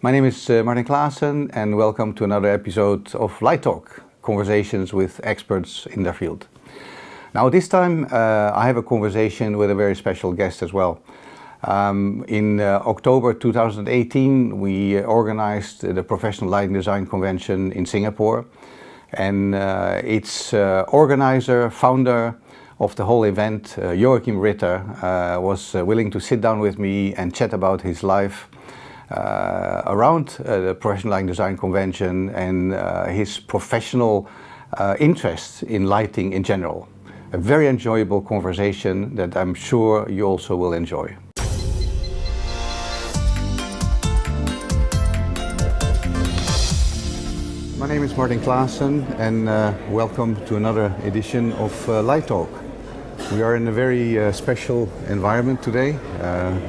My name is Martin Klaassen and welcome to another episode of Light Talk, conversations with experts in their field. Now this time I have a conversation with a very special guest as well. In October 2018 we organized the Professional Lighting Design Convention in Singapore, and its organizer, founder of the whole event, Joachim Ritter, was willing to sit down with me and chat about his life around the Professional Lighting Design Convention and his professional interest in lighting in general. A very enjoyable conversation that I'm sure you also will enjoy. My name is Martin Klaassen and welcome to another edition of Light Talk. We are in a very special environment today.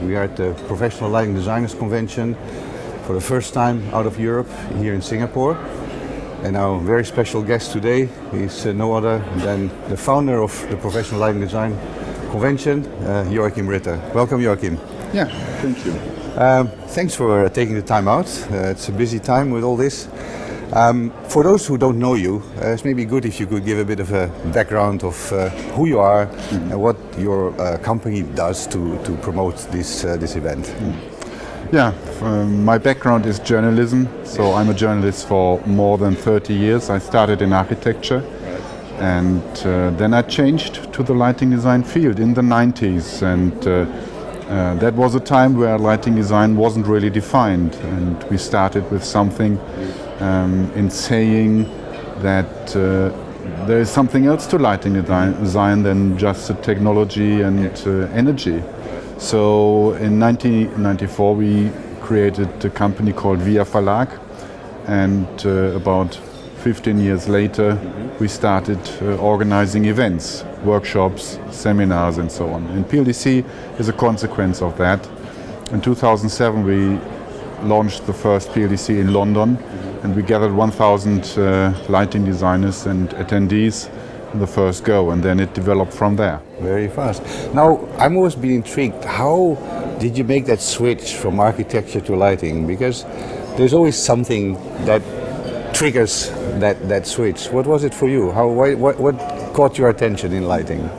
We are at the Professional Lighting Designers Convention for the first time out of Europe here in Singapore. And our very special guest today is no other than the founder of the Professional Lighting Design Convention, Joachim Ritter. Welcome, Joachim. Yeah, thank you. Thanks for taking the time out. It's a busy time with all this. For those who don't know you, it's maybe good if you could give a bit of a background of who you are and what your company does to promote this event. Yeah, my background is journalism, so I'm a journalist for more than 30 years. I started in architecture, and then I changed to the lighting design field in the 90s, and that was a time where lighting design wasn't really defined, and we started with something in saying that there is something else to lighting design than just the technology and energy. So in 1994 we created a company called Via Verlag, and about 15 years later we started organizing events, workshops, seminars and so on. And PLDC is a consequence of that. In 2007 we launched the first PLDC in London, and we gathered 1,000 lighting designers and attendees in the first go, and then it developed from there. Very fast. Now, I'm always been intrigued, how did you make that switch from architecture to lighting? Because there's always something that triggers that switch. What was it for you? What caught your attention in lighting?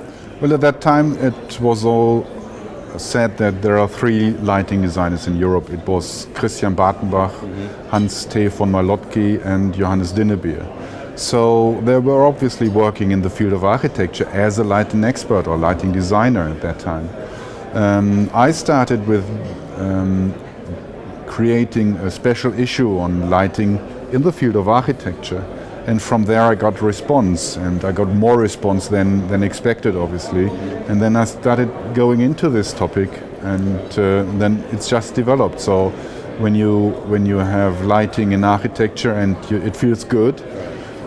Well, at that time it was all said that there are three lighting designers in Europe. It was Christian Bartenbach, Hans T. von Malotki and Johannes Dinnebier. So they were obviously working in the field of architecture as a lighting expert or lighting designer at that time. I started with creating a special issue on lighting in the field of architecture, and from there I got response, and I got more response than expected, obviously. And then I started going into this topic, and then it's just developed. So when you have lighting in architecture and it feels good,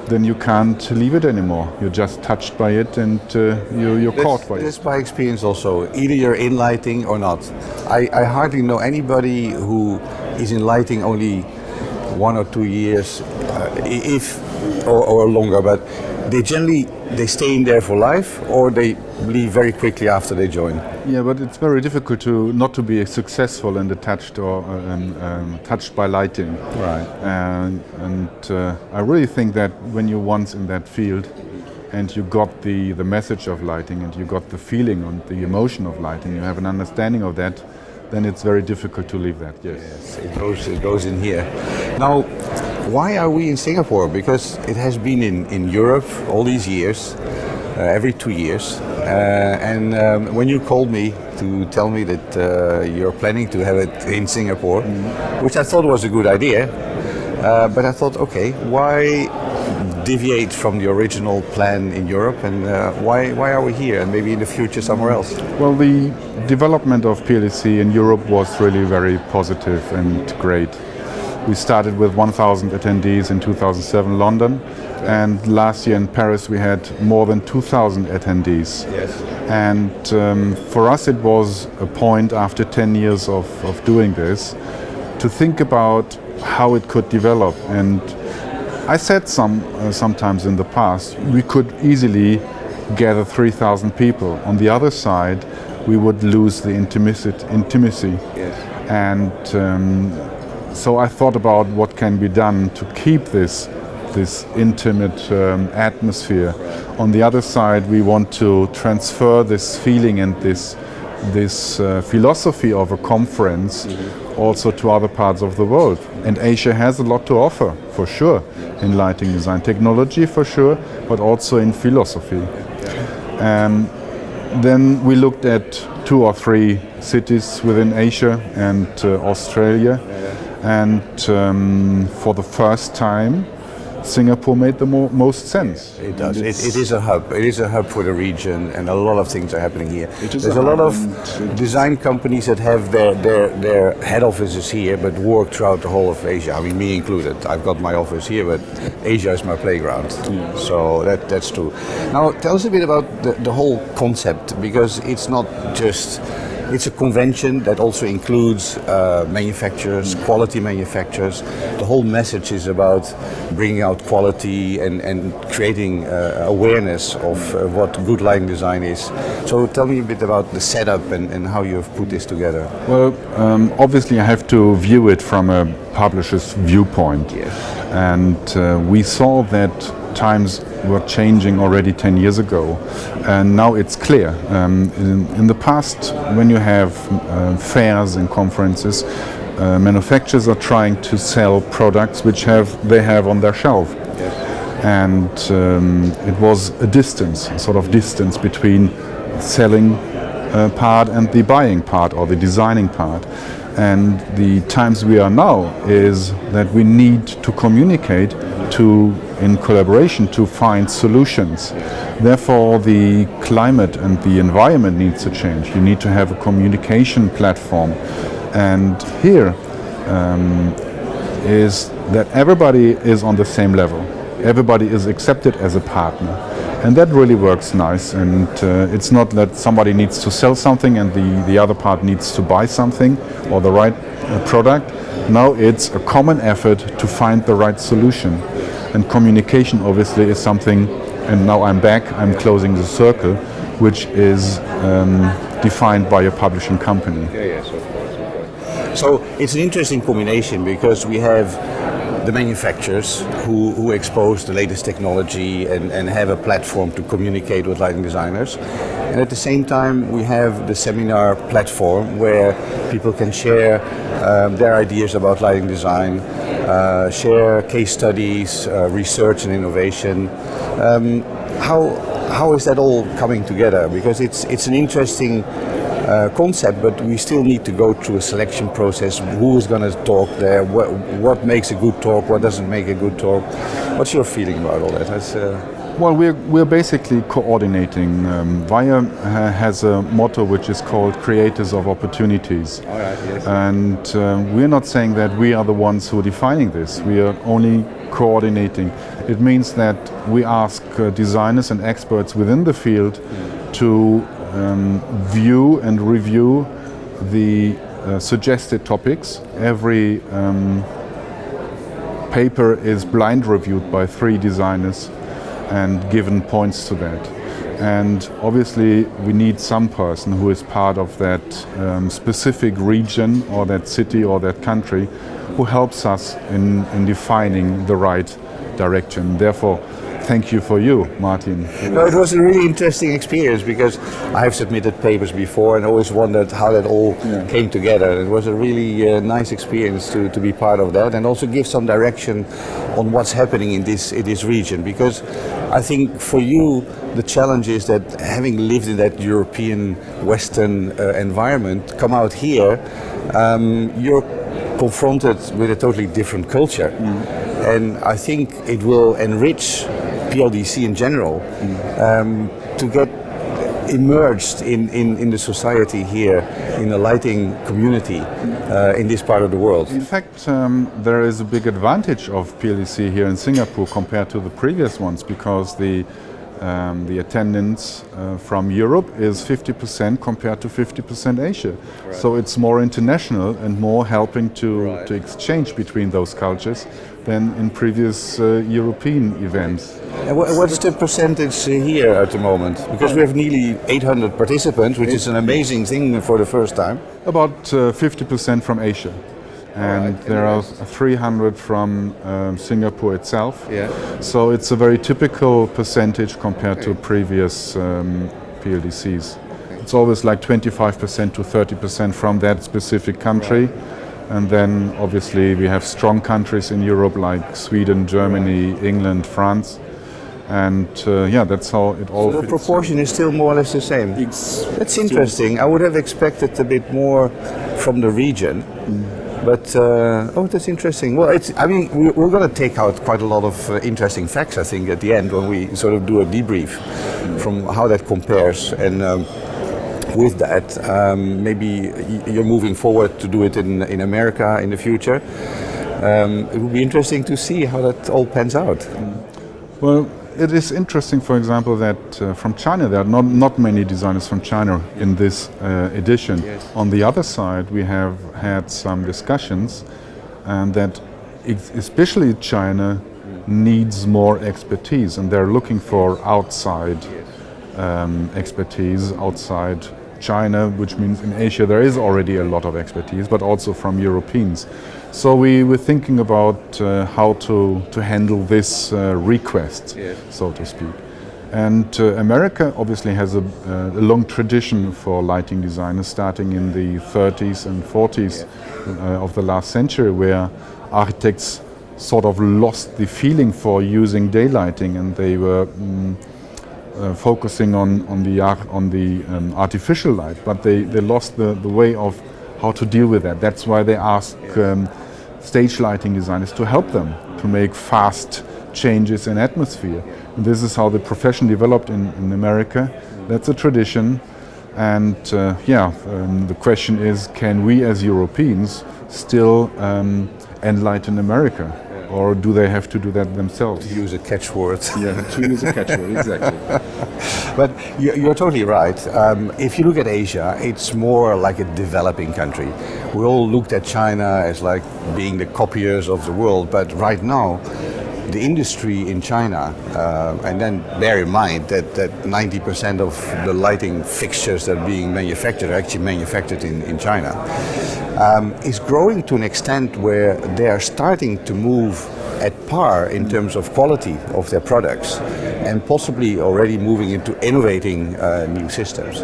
then you can't leave it anymore. You're just touched by it, and you're caught by it. That's my experience also. Either you're in lighting or not. I hardly know anybody who is in lighting only 1 or 2 years, or longer, but they stay in there for life, or they leave very quickly after they join. Yeah, but it's very difficult not to be successful and attached or touched by lighting. Right. And I really think that when you're once in that field and you got the message of lighting and you got the feeling and the emotion of lighting, you have an understanding of that, then it's very difficult to leave that. Yes, it goes in here. Now, why are we in Singapore? Because it has been in Europe all these years, every 2 years. And when you called me to tell me that you're planning to have it in Singapore, which I thought was a good idea, but I thought, okay, why deviate from the original plan in Europe, and why are we here, and maybe in the future somewhere else? Well, the development of PLDC in Europe was really very positive and great. We started with 1,000 attendees in 2007 London, and last year in Paris we had more than 2,000 attendees. Yes. And for us it was a point after 10 years of doing this to think about how it could develop. And I said sometimes in the past we could easily gather 3,000 people. On the other side we would lose the intimacy. Yes. And So I thought about what can be done to keep this intimate atmosphere. On the other side, we want to transfer this feeling and this philosophy of a conference also to other parts of the world. And Asia has a lot to offer, for sure, in lighting design technology, for sure, but also in philosophy. Then we looked at 2 or 3 cities within Asia and Australia, and for the first time, Singapore made the most sense. It does. It is a hub. It is a hub for the region, and a lot of things are happening here. There's a lot of design companies that have their head offices here, but work throughout the whole of Asia. I mean, me included. I've got my office here, but Asia is my playground. So that's true. Now, tell us a bit about the whole concept, because it's not just. It's a convention that also includes manufacturers, quality manufacturers. The whole message is about bringing out quality and creating awareness of what good lighting design is. So tell me a bit about the setup and how you have put this together. Well, obviously I have to view it from a publisher's viewpoint. Yes. And we saw that times were changing already 10 years ago, and now it's clear. In the past, when you have fairs and conferences, manufacturers are trying to sell products which they have on their shelf. Yes. And it was a distance, a sort of distance between selling part and the buying part or the designing part. And the times we are now is that we need to communicate in collaboration to find solutions. Therefore, the climate and the environment needs to change. You need to have a communication platform. And here is that everybody is on the same level. Everybody is accepted as a partner. And that really works nice. And it's not that somebody needs to sell something and the other part needs to buy something or the right product. Now it's a common effort to find the right solution. And communication obviously is something, and now I'm closing the circle, which is defined by a publishing company. Yes, of course. So it's an interesting combination, because we have the manufacturers who expose the latest technology and have a platform to communicate with lighting designers. And at the same time, we have the seminar platform where people can share their ideas about lighting design, share case studies, research and innovation. How is that all coming together? Because it's an interesting concept, but we still need to go through a selection process. Who is going to talk there? What makes a good talk? What doesn't make a good talk? What's your feeling about all that? Well, we're basically coordinating. Via has a motto which is called "Creators of Opportunities," All right, yes. and we're not saying that we are the ones who are defining this. We are only coordinating. It means that we ask designers and experts within the field to view and review the suggested topics. Every paper is blind reviewed by 3 designers and given points to that. And obviously we need some person who is part of that specific region or that city or that country who helps us in defining the right direction. Therefore, thank you for you, Martin. No, it was a really interesting experience, because I have submitted papers before and always wondered how that all came together. It was a really nice experience to be part of that, and also give some direction on what's happening in this region. Because I think for you, the challenge is that, having lived in that European Western environment, come out here, you're confronted with a totally different culture. And I think it will enrich PLDC in general to get immersed in the society here, in the lighting community in this part of the world. In fact, there is a big advantage of PLDC here in Singapore compared to the previous ones, because the attendance from Europe is 50% compared to 50% Asia. Right. So it's more international and more helping to exchange between those cultures than in previous European events. And what's the percentage here at the moment? Because we have nearly 800 participants, which is an amazing thing for the first time. About 50% from Asia. and there are 300 from Singapore itself. Yeah. So it's a very typical percentage compared to previous PLDCs. It's always like 25% to 30% from that specific country. And then obviously we have strong countries in Europe like Sweden, Germany, England, France. And that's how it all So the fits. proportion is still more or less the same. That's interesting. I would have expected a bit more from the region. But, that's interesting. Well, we're going to take out quite a lot of interesting facts, I think, at the end when we sort of do a debrief from how that compares. And with that, maybe you're moving forward to do it in America in the future. It would be interesting to see how that all pans out. Well, it is interesting, for example, that from China, there are not many designers from China in this edition. Yes. On the other side, we have had some discussions that especially China needs more expertise, and they're looking for outside expertise outside China, which means in Asia there is already a lot of expertise, but also from Europeans. So we were thinking about how to handle this request, so to speak. And America obviously has a long tradition for lighting designers, starting in the 30s and 40s of the last century, where architects sort of lost the feeling for using daylighting, and they were focusing on the artificial light, but they lost the way of how to deal with that. That's why they ask stage lighting designers to help them to make fast changes in atmosphere. And this is how the profession developed in America. That's a tradition. And the question is, can we as Europeans still enlighten America? Or do they have to do that themselves? To use a catchword. Yeah, to use a catchword, exactly. But you're totally right. If you look at Asia, it's more like a developing country. We all looked at China as like being the copiers of the world, but right now, the industry in China, and then bear in mind that 90% of the lighting fixtures that are being manufactured are actually manufactured in China, is growing to an extent where they are starting to move at par in terms of quality of their products, and possibly already moving into innovating new systems.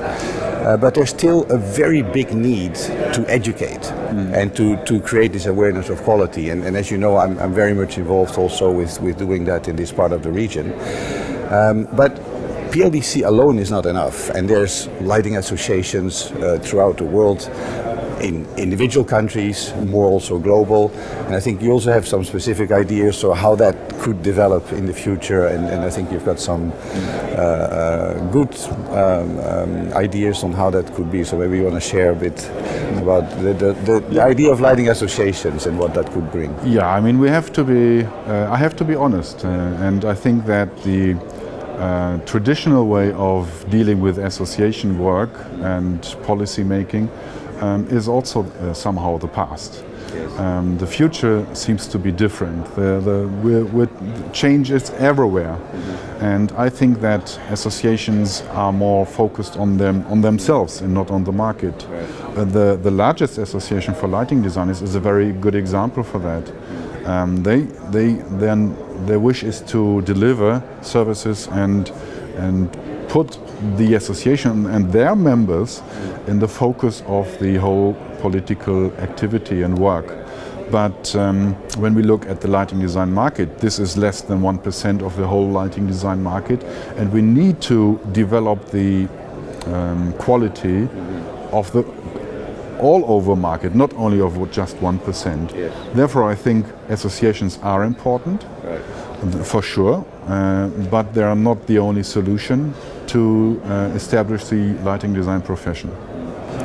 But there's still a very big need to educate and to create this awareness of quality. And as you know, I'm very much involved also with doing that in this part of the region. But PLDC alone is not enough, and there's lighting associations throughout the world, in individual countries, more also global. And I think you also have some specific ideas for how that could develop in the future, and I think you've got some good ideas on how that could be. So maybe you want to share a bit about the idea of lighting associations and what that could bring. Yeah, I mean, we have to be, I have to be honest, and I think that the traditional way of dealing with association work and policy making is also somehow the past. The future seems to be different. Change is everywhere, and I think that associations are more focused on themselves and not on the market. The largest association for lighting designers is a very good example for that. Their wish is to deliver services and put the association and their members in the focus of the whole political activity and work. But when we look at the lighting design market, this is less than 1% of the whole lighting design market, and we need to develop the quality of the all over market, not only of just 1%. Yes. Therefore, I think associations are important, for sure, but they are not the only solution to establish the lighting design profession.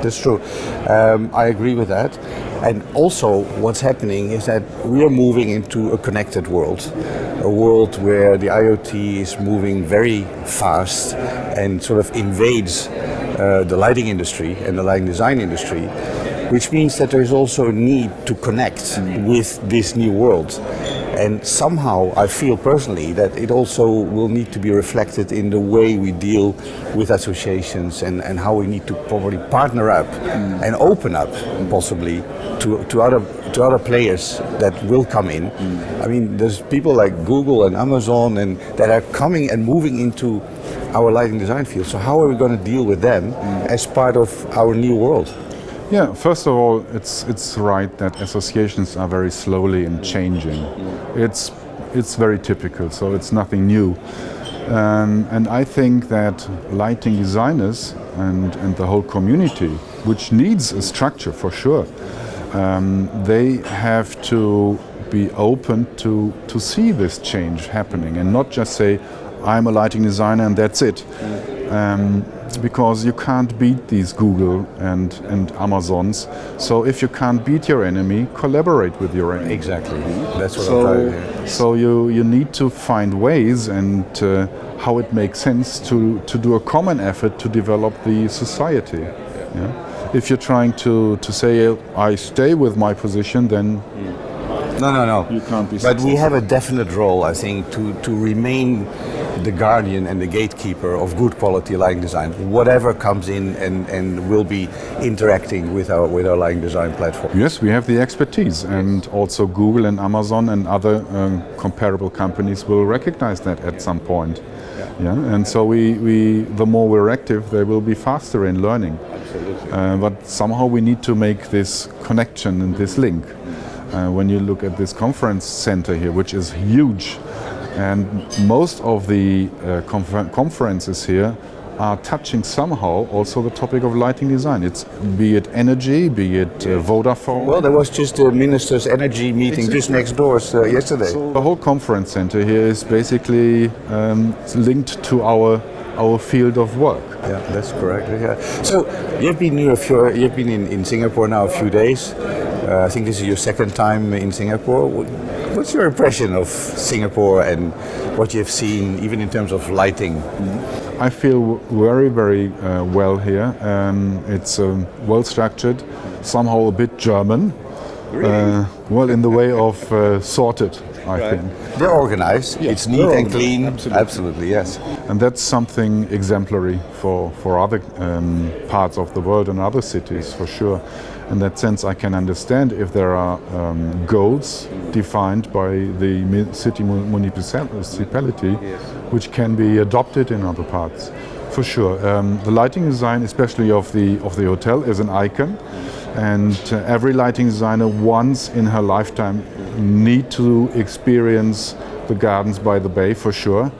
That's true. I agree with that. And also what's happening is that we are moving into a connected world, a world where the IoT is moving very fast and sort of invades the lighting industry and the lighting design industry, which means that there is also a need to connect with this new world. And somehow I feel personally that it also will need to be reflected in the way we deal with associations and how we need to probably partner up and open up possibly to other players that will come in. I mean, there's people like Google and Amazon and that are coming and moving into our lighting design field. So how are we going to deal with them as part of our new world? Yeah, first of all, it's right that associations are very slowly in changing. It's very typical, so it's nothing new. And I think that lighting designers and the whole community, which needs a structure for sure, they have to be open to see this change happening and not just say, I'm a lighting designer and that's it. Because you can't beat these Google and Amazons. So if you can't beat your enemy, collaborate with your enemy. Exactly. That's what I'm trying to hear. So you need to find ways and how it makes sense to do a common effort to develop the society. Yeah? If you're trying to say, I stay with my position, then No. you can't be But successful. we have a definite role, I think, to remain the guardian and the gatekeeper of good quality lighting design, whatever comes in and will be interacting with our lighting design platform. Yes, we have the expertise, and also Google and Amazon and other comparable companies will recognize that at some point. Yeah, and so the more we're active, they will be faster in learning. Absolutely. But somehow we need to make this connection and this link. When you look at this conference center here, which is huge, and most of the conferences here are touching somehow also the topic of lighting design. It's be it energy, be it Vodafone. Well, there was just a minister's energy meeting just next door yesterday. So the whole conference center here is basically linked to our field of work. Yeah, that's correct. Yeah. So you've been in Singapore now a few days. I think this is your second time in Singapore. What's your impression of Singapore and what you've seen, even in terms of lighting? I feel very, very well here. It's well structured, somehow a bit German. Really? Well, in the way of sorted, I think. They're organized. Yeah, it's neat they're and organized, clean. absolutely. Yes. And that's something exemplary for other parts of the world and other cities, for sure. In that sense, I can understand if there are goals defined by the city municipality, which can be adopted in other parts, for sure. The lighting design, especially of the hotel, is an icon, and every lighting designer once in her lifetime need to experience the gardens by the bay, for sure.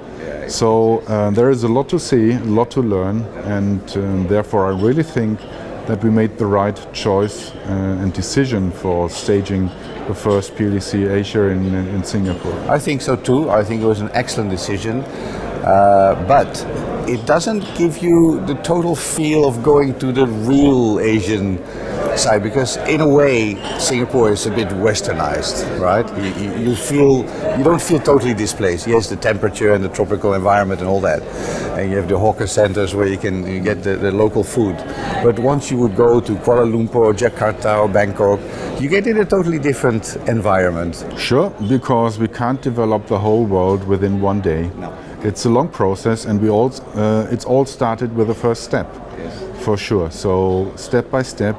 So there is a lot to see, a lot to learn, and therefore I really think that we made the right choice and decision for staging the first PLDC Asia in Singapore. I think so too. I think it was an excellent decision. But it doesn't give you the total feel of going to the real Asian side, because in a way Singapore is a bit westernized, right? You don't feel totally displaced. Yes, the temperature and the tropical environment and all that, and you have the hawker centers where you get the local food. But once you would go to Kuala Lumpur or Jakarta or Bangkok, you get in a totally different environment. Sure, because we can't develop the whole world within one day. No. It's a long process, and it's all started with the first step. For sure. So step by step,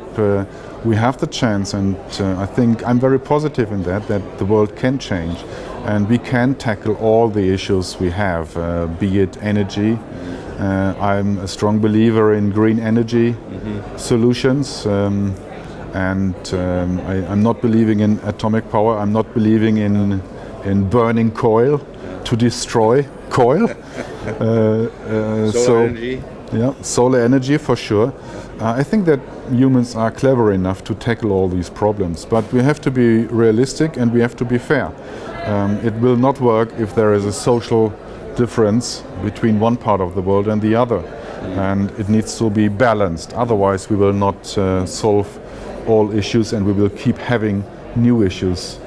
we have the chance, and I think I'm very positive in that the world can change, and we can tackle all the issues we have, be it energy. I'm a strong believer in green energy solutions, and I'm not believing in atomic power. I'm not believing in burning coal to destroy coal. Solar energy. Yeah, solar energy for sure. I think that humans are clever enough to tackle all these problems, but we have to be realistic and we have to be fair. It will not work if there is a social difference between one part of the world and the other, and it needs to be balanced. Otherwise, we will not solve all issues, and we will keep having new issues,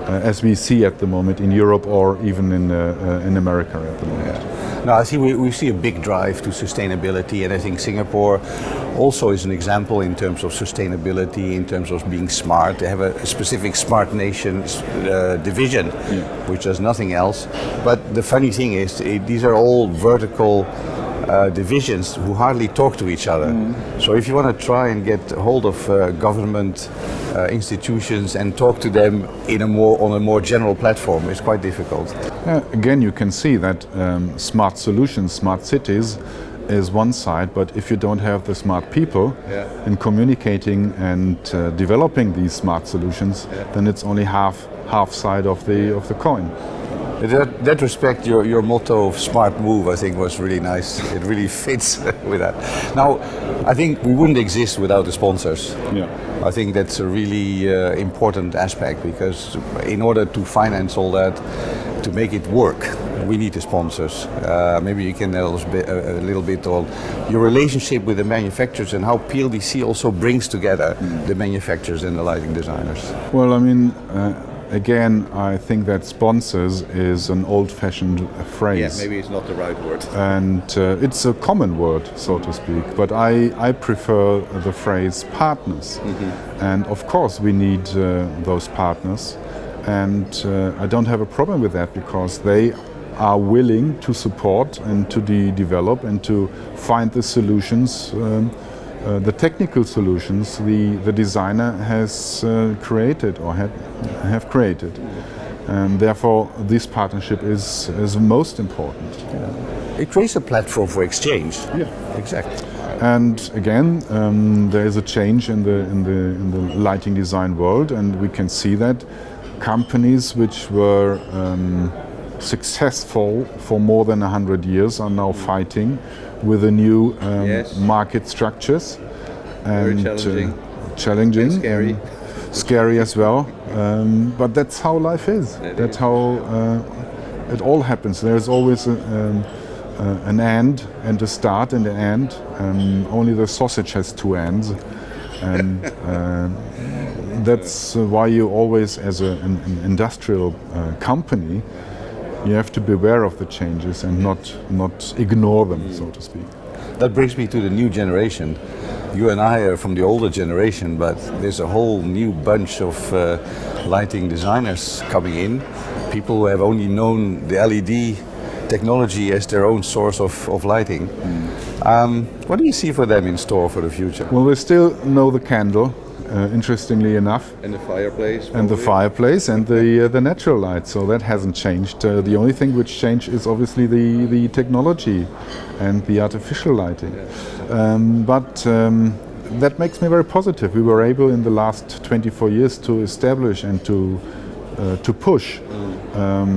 as we see at the moment in Europe or even in America at the moment. Yeah. No, I think we see a big drive to sustainability, and I think Singapore also is an example in terms of sustainability, in terms of being smart. They have a specific smart nations division, which does nothing else. But the funny thing is, these are all vertical divisions who hardly talk to each other. So if you want to try and get hold of government institutions and talk to them on a more general platform, it's quite difficult. Again, you can see that smart solutions, smart cities is one side, but if you don't have the smart people in communicating and developing these smart solutions, then it's only half side of the coin. In that respect, your motto of smart move, I think, was really nice. It really fits with that. Now, I think we wouldn't exist without the sponsors. I think that's a really important aspect, because in order to finance all that, to make it work, we need the sponsors. Maybe you can tell us a little bit on your relationship with the manufacturers and how PLDC also brings together the manufacturers and the lighting designers. Well, I mean, again, I think that sponsors is an old-fashioned phrase. Yeah, maybe it's not the right word. And it's a common word, so to speak. But I prefer the phrase partners. And of course we need those partners. And I don't have a problem with that, because they are willing to support and to develop and to find the solutions, the technical solutions the designer has created or have created. And therefore this partnership is most important. It creates a platform for exchange. Yeah, exactly. And again, there is a change in the lighting design world, and we can see that companies which were successful for more than 100 years are now fighting with the new market structures. Very and challenging, and scary as well. But that's how life is. That's how it all happens. There's always an end and a start and an end. Only the sausage has two ends, and that's why you always, as an industrial company, you have to be aware of the changes and not ignore them, so to speak. That brings me to the new generation. You and I are from the older generation, but there's a whole new bunch of lighting designers coming in. People who have only known the LED technology as their own source of lighting. What do you see for them in store for the future? Well, we still know the candle, interestingly enough. And the fireplace. And the fireplace and the natural light. So that hasn't changed. The only thing which changed is obviously the technology and the artificial lighting. But that makes me very positive. We were able in the last 24 years to establish and to push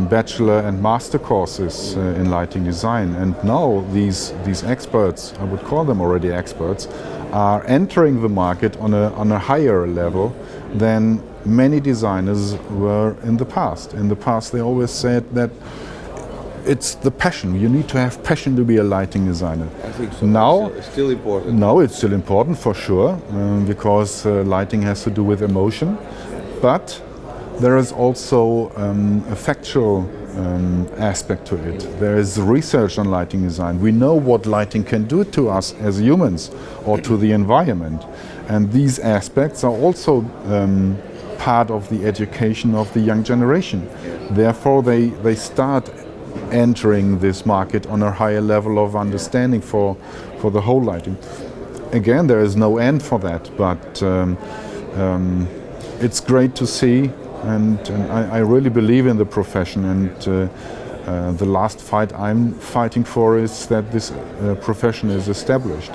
bachelor and master courses in lighting design. And now these experts, I would call them already experts, are entering the market on a higher level than many designers were in the past. In the past, they always said that it's the passion. You need to have passion to be a lighting designer. I think so. Now, it's still important. No, it's still important for sure, because lighting has to do with emotion. But there is also a factual aspect to it. There is research on lighting design. We know what lighting can do to us as humans or to the environment. And these aspects are also part of the education of the young generation. Therefore, they start entering this market on a higher level of understanding for the whole lighting. Again, there is no end for that, but it's great to see, and I really believe in the profession, and the last fight I'm fighting for is that this profession is established.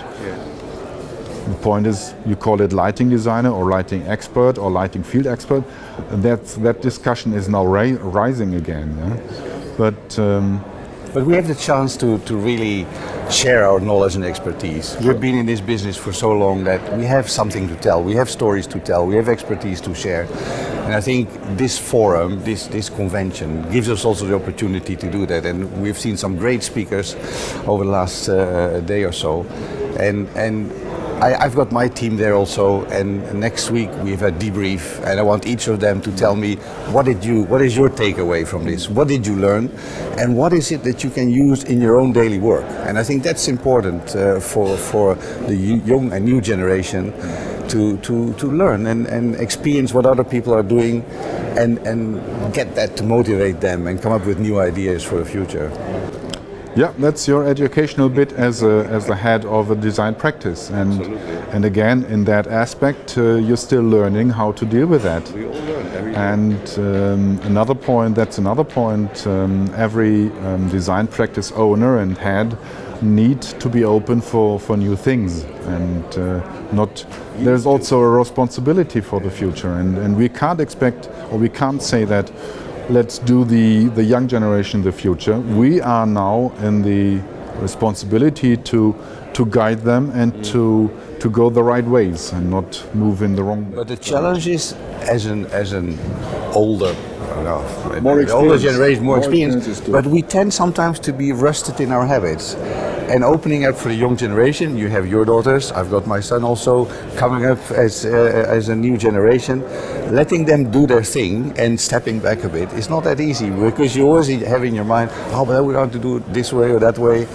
The point is, you call it lighting designer or lighting expert or lighting field expert, that discussion is now rising again. Yeah? But we have the chance to really share our knowledge and expertise. We've been in this business for so long that we have something to tell, we have stories to tell, we have expertise to share. And I think this forum, this convention, gives us also the opportunity to do that. And we've seen some great speakers over the last day or so. And I've got my team there also, and next week we have a debrief, and I want each of them to tell me what is your takeaway from this? What did you learn, and what is it that you can use in your own daily work? And I think that's important for the young and new generation to learn and experience what other people are doing, and get that to motivate them and come up with new ideas for the future. Yeah, that's your educational bit as the head of a design practice, and again in that aspect you're still learning how to deal with that. We all learn every day. And another point. Every design practice owner and head need to be open for new things, and there's also a responsibility for the future, and we can't expect, or we can't say that let's do the young generation the future. We are now in the responsibility to guide them and to go the right ways and not move in the wrong way. But the challenge is, as an older, More older generation, more experience, experiences too. but we tend sometimes to be rusted in our habits. And opening up for the young generation, you have your daughters, I've got my son also coming up as a new generation. Letting them do their thing and stepping back a bit is not that easy, because you always have in your mind, but we want to do it this way or that way.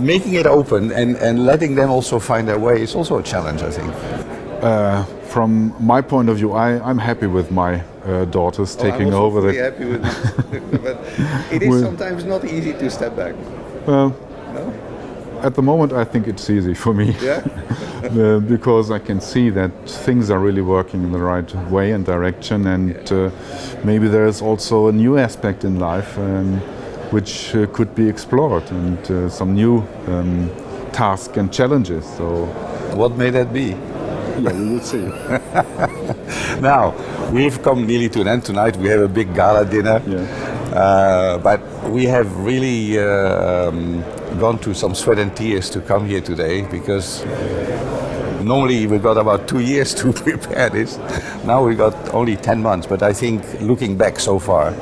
Making it open and letting them also find their way is also a challenge, I think. From my point of view, I'm happy with my daughters taking over. I'm also happy with it, but it is sometimes not easy to step back. No? At the moment, I think it's easy for me. Yeah? Because I can see that things are really working in the right way and direction, and maybe there's also a new aspect in life which could be explored, and some new tasks and challenges. So, what may that be? Yeah, we will see. Now, we've come nearly to an end tonight. We have a big gala dinner. Yeah. But we have really gone through some sweat and tears to come here today, because normally we got about 2 years to prepare this. Now we got only 10 months, but I think looking back so far,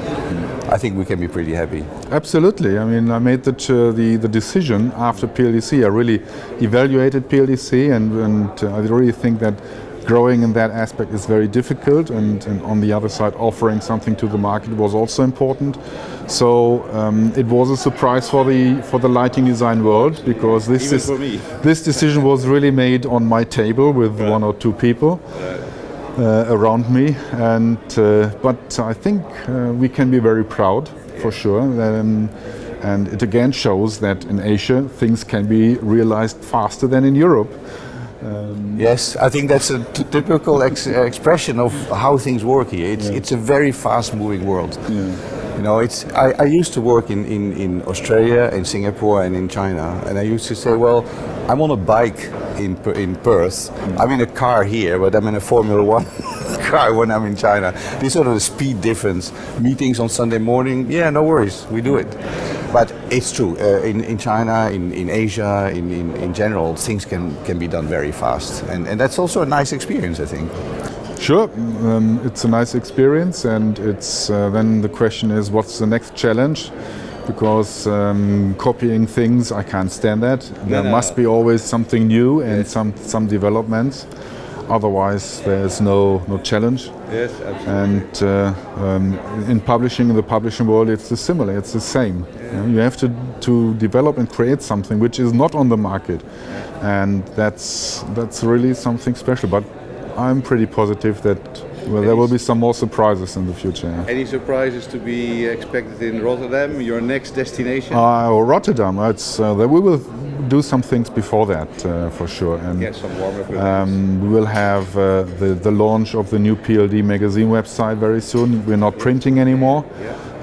I think we can be pretty happy. Absolutely. I mean, I made the decision after PLDC. I really evaluated PLDC, and I really think that growing in that aspect is very difficult, and on the other side, offering something to the market was also important. So it was a surprise for the lighting design world, because this decision was really made on my table with one or two people around me, and but I think we can be very proud, for sure. And it again shows that in Asia things can be realized faster than in Europe. Yes, I think that's a typical expression of how things work here. It's a very fast-moving world. Yeah. You know, I used to work in Australia, in Singapore, and in China, and I used to say, well, I'm on a bike in Perth. I'm in a car here, but I'm in a Formula One car when I'm in China. This sort of the speed difference. Meetings on Sunday morning, yeah, no worries, we do it. But it's true, in China, in Asia, in general, things can be done very fast. And that's also a nice experience, I think. Sure, it's a nice experience, and it's then the question is, what's the next challenge? Because copying things, I can't stand that. There must be always something new and some developments. Otherwise, there's no challenge. Yes, absolutely. And in publishing, in the publishing world, it's similar. It's the same. Yeah. You have to develop and create something which is not on the market, and that's really something special. But I'm pretty positive that there will be some more surprises in the future. Yeah. Any surprises to be expected in Rotterdam, your next destination? Or Rotterdam. We will do some things before that, for sure. And some warm-up events. we will have the launch of the new PLD magazine website very soon. We're not printing anymore.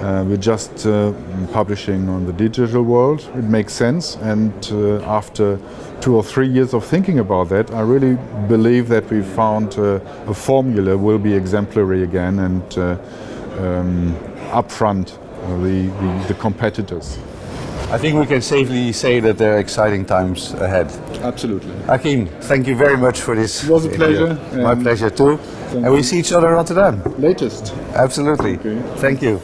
We're just publishing on the digital world. It makes sense, and after 2 or 3 years of thinking about that, I really believe that we found a formula will be exemplary again, and upfront the competitors. I think we can safely say that there are exciting times ahead. Absolutely. Joachim, thank you very much for this. It was a pleasure. My pleasure too. And we see each other in Rotterdam. Latest. Absolutely. Okay. Thank you.